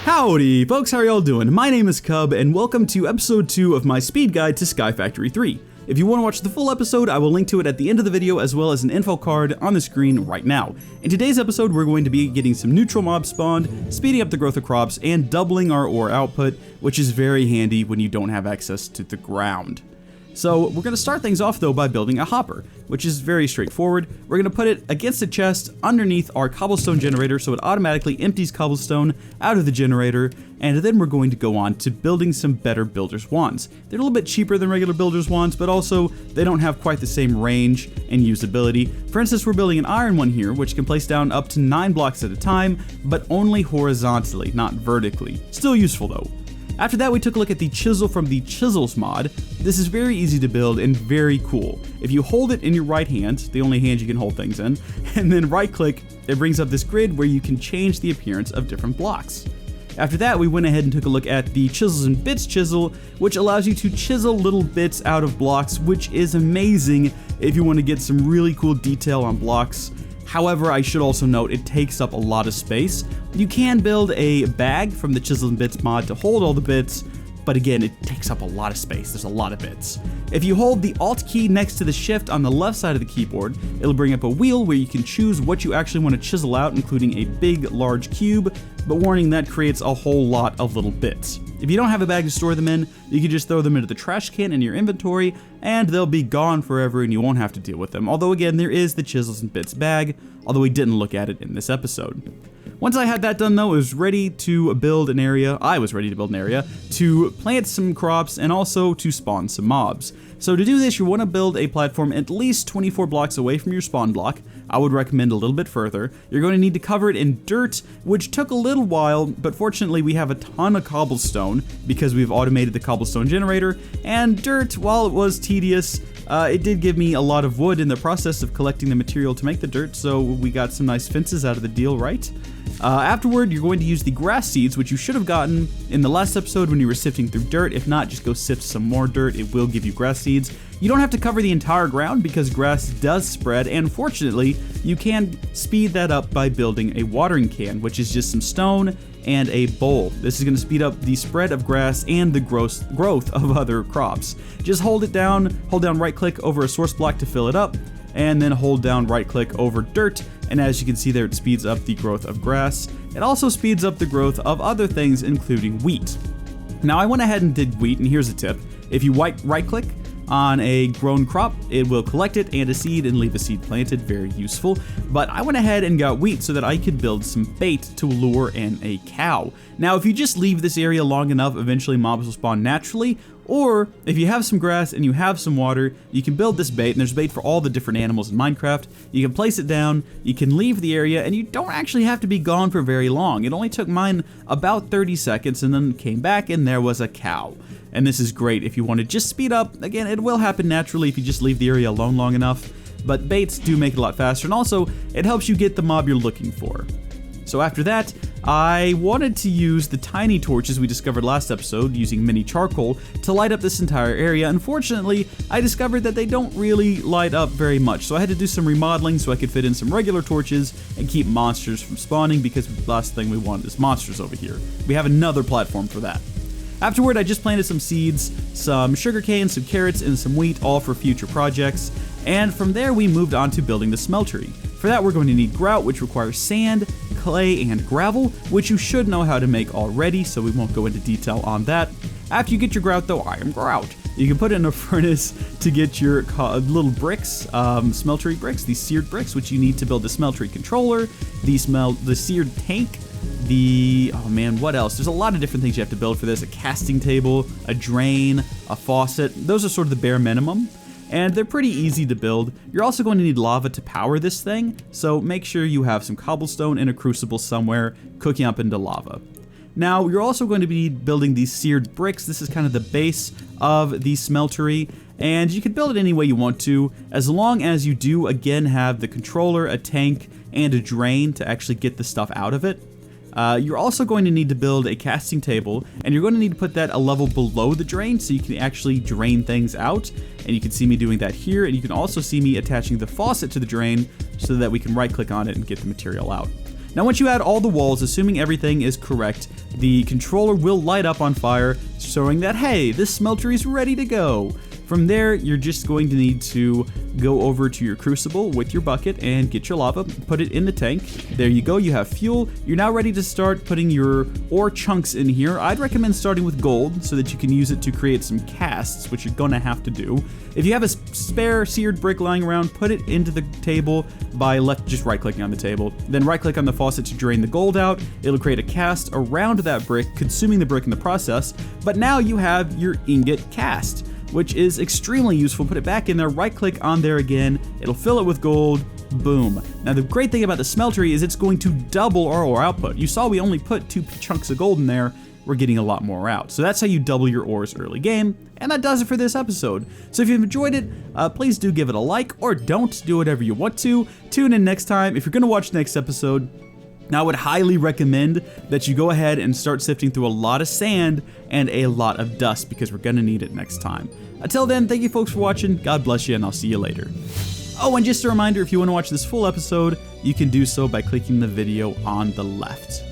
Howdy folks, how are y'all doing? My name is Cub and welcome to episode 2 of my speed guide to Sky Factory 3. If you want to watch the full episode, I will link to it at the end of the video as well as an info card on the screen right now. In today's episode, we're going to be getting some neutral mobs spawned, speeding up the growth of crops, and doubling our ore output, which is very handy when you don't have access to the ground. So we're going to start things off though by building a hopper, which is very straightforward. We're going to put it against a chest underneath our cobblestone generator so it automatically empties cobblestone out of the generator, and then we're going to go on to building some better builder's wands. They're a little bit cheaper than regular builder's wands, but also they don't have quite the same range and usability. For instance, we're building an iron one here, which can place down up to 9 blocks at a time, but only horizontally, not vertically. Still useful though. After that, we took a look at the chisel from the Chisels mod. This is very easy to build and very cool. If you hold it in your right hand, the only hand you can hold things in, and then right click, it brings up this grid where you can change the appearance of different blocks. After that, we went ahead and took a look at the Chisels and Bits chisel, which allows you to chisel little bits out of blocks, which is amazing if you want to get some really cool detail on blocks. However, I should also note it takes up a lot of space. You can build a bag from the Chisels and Bits mod to hold all the bits, but again, it takes up a lot of space. There's a lot of bits. If you hold the Alt key next to the Shift on the left side of the keyboard, it'll bring up a wheel where you can choose what you actually want to chisel out, including a big, large cube, but warning, that creates a whole lot of little bits. If you don't have a bag to store them in, you can just throw them into the trash can in your inventory, and they'll be gone forever and you won't have to deal with them. Although again, there is the Chisels and Bits bag, although we didn't look at it in this episode. Once I had that done though, I was ready to build an area to plant some crops and also to spawn some mobs. So to do this, you want to build a platform at least 24 blocks away from your spawn block. I would recommend a little bit further. You're going to need to cover it in dirt, which took a little while, but fortunately we have a ton of cobblestone because we've automated the cobblestone generator, and dirt, while it was tedious, it did give me a lot of wood in the process of collecting the material to make the dirt, so we got some nice fences out of the deal, right? Afterward, you're going to use the grass seeds, which you should have gotten in the last episode when you were sifting through dirt. If not, just go sift some more dirt. It will give you grass seeds. You don't have to cover the entire ground because grass does spread, and fortunately, you can speed that up by building a watering can, which is just some stone and a bowl. This is going to speed up the spread of grass and the growth of other crops. Just hold down right click over a source block to fill it up, and then hold down right click over dirt, and as you can see there, it speeds up the growth of grass. It also speeds up the growth of other things, including wheat. Now I went ahead and did wheat, and here's a tip. If you right click on a grown crop, it will collect it and a seed and leave a seed planted. Very useful. But I went ahead and got wheat so that I could build some bait to lure in a cow. Now if you just leave this area long enough, eventually mobs will spawn naturally, or if you have some grass and you have some water, you can build this bait, and there's bait for all the different animals in Minecraft. You can place it down, you can leave the area, and you don't actually have to be gone for very long. It only took mine about 30 seconds and then came back and there was a cow. And this is great if you want to just speed up. Again, it will happen naturally if you just leave the area alone long enough, but baits do make it a lot faster, and also it helps you get the mob you're looking for. So after that, I wanted to use the tiny torches we discovered last episode using mini charcoal to light up this entire area. Unfortunately, I discovered that they don't really light up very much, so I had to do some remodeling so I could fit in some regular torches and keep monsters from spawning, because the last thing we want is monsters over here. We have another platform for that. Afterward, I just planted some seeds, some sugarcane, some carrots, and some wheat, all for future projects. And from there, we moved on to building the smeltery. For that, we're going to need grout, which requires sand, clay, and gravel, which you should know how to make already, so we won't go into detail on that. After you get your grout, though, iron grout, you can put it in a furnace to get your little bricks, smeltery bricks, these seared bricks, which you need to build the smeltery controller, the seared tank, what else? There's a lot of different things you have to build for this. A casting table, a drain, a faucet. Those are sort of the bare minimum, and they're pretty easy to build. You're also going to need lava to power this thing, so make sure you have some cobblestone in a crucible somewhere cooking up into lava. Now, you're also going to be building these seared bricks. This is kind of the base of the smeltery, and you can build it any way you want to, as long as you do, again, have the controller, a tank, and a drain to actually get the stuff out of it. You're also going to need to build a casting table, and you're going to need to put that a level below the drain so you can actually drain things out. And you can see me doing that here, and you can also see me attaching the faucet to the drain so that we can right click on it and get the material out. Now once you add all the walls, assuming everything is correct, the controller will light up on fire, showing that, hey, this smeltery is ready to go. From there, you're just going to need to go over to your crucible with your bucket and get your lava, put it in the tank. There you go, you have fuel. You're now ready to start putting your ore chunks in here. I'd recommend starting with gold so that you can use it to create some casts, which you're gonna have to do. If you have a spare seared brick lying around, put it into the table by just right-clicking on the table. Then right-click on the faucet to drain the gold out. It'll create a cast around that brick, consuming the brick in the process. But now you have your ingot cast, which is extremely useful. Put it back in there, right-click on there again. It'll fill it with gold. Boom. Now the great thing about the smeltery is it's going to double our ore output. You saw we only put 2 chunks of gold in there. We're getting a lot more out. So that's how you double your ores early game, and that does it for this episode. So if you've enjoyed it, please do give it a like, or don't, do whatever you want to. Tune in next time. If you're gonna watch the next episode, now I would highly recommend that you go ahead and start sifting through a lot of sand and a lot of dust, because we're gonna need it next time. Until then, thank you folks for watching, God bless you, and I'll see you later. Oh, and just a reminder, if you wanna watch this full episode, you can do so by clicking the video on the left.